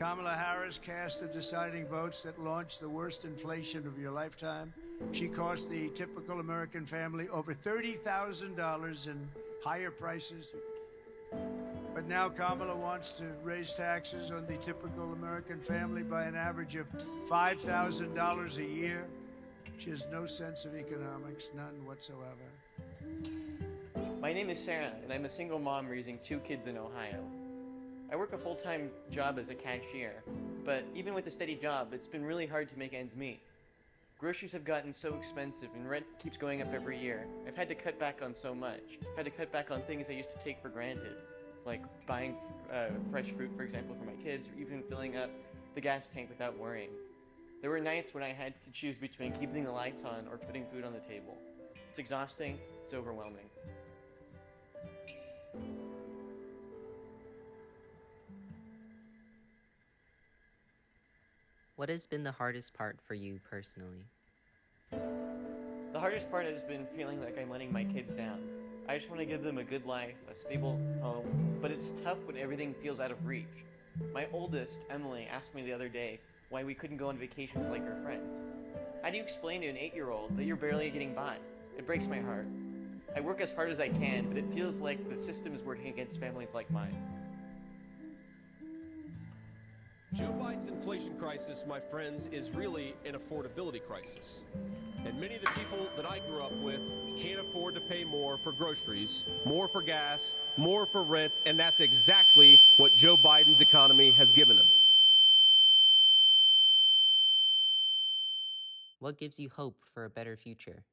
Kamala Harris cast the deciding votes that launched the worst inflation of your lifetime. She cost the typical American family over $30,000 in higher prices. But now Kamala wants to raise taxes on the typical American family by an average of $5,000 a year. She has no sense of economics, none whatsoever. My name is Sarah, and I'm a single mom raising 2 kids in Ohio. I work a full-time job as a cashier, but even with a steady job, it's been really hard to make ends meet. Groceries have gotten so expensive and rent keeps going up every year. I've had to cut back on so much. I've had to cut back on things I used to take for granted, like buying fresh fruit, for example, for my kids, or even filling up the gas tank without worrying. There were nights when I had to choose between keeping the lights on or putting food on the table. It's exhausting, it's overwhelming. What has been the hardest part for you personally? The hardest part has been feeling like I'm letting my kids down. I just want to give them a good life, a stable home, but it's tough when everything feels out of reach. My oldest, Emily, asked me the other day why we couldn't go on vacations like her friends. How do you explain to an 8-year-old that you're barely getting by? It breaks my heart. I work as hard as I can, but it feels like the system is working against families like mine. Joe Biden's inflation crisis, my friends, is really an affordability crisis. And many of the people that I grew up with can't afford to pay more for groceries, more for gas, more for rent, and that's exactly what Joe Biden's economy has given them. What gives you hope for a better future?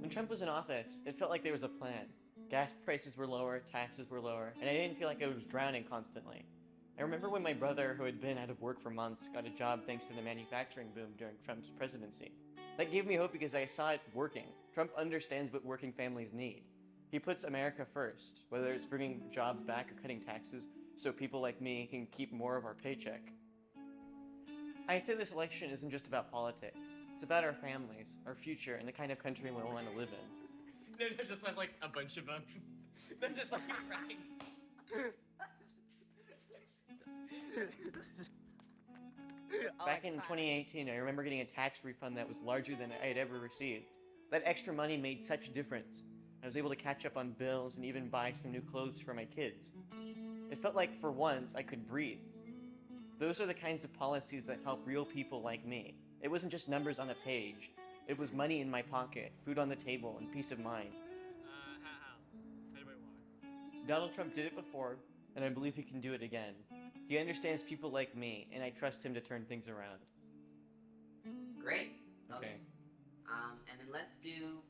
When Trump was in office, it felt like there was a plan. Gas prices were lower, taxes were lower, and I didn't feel like I was drowning constantly. I remember when my brother, who had been out of work for months, got a job thanks to the manufacturing boom during Trump's presidency. That gave me hope because I saw it working. Trump understands what working families need. He puts America first, whether it's bringing jobs back or cutting taxes so people like me can keep more of our paycheck. I'd say this election isn't just about politics. It's about our families, our future, and the kind of country we want to live in. No, just have like a bunch of them. They're just like crying. Back in 2018, I remember getting a tax refund that was larger than I had ever received. That extra money made such a difference. I was able to catch up on bills and even buy some new clothes for my kids. It felt like, for once, I could breathe. Those are the kinds of policies that help real people like me. It wasn't just numbers on a page. It was money in my pocket, food on the table, and peace of mind. How do I want? Donald Trump did it before, and I believe he can do it again. He understands people like me, and I trust him to turn things around. Great. Okay. And then let's do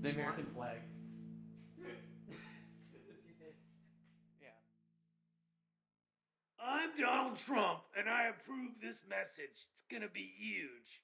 The American flag. Yeah. I'm Donald Trump, and I approve this message. It's gonna be huge.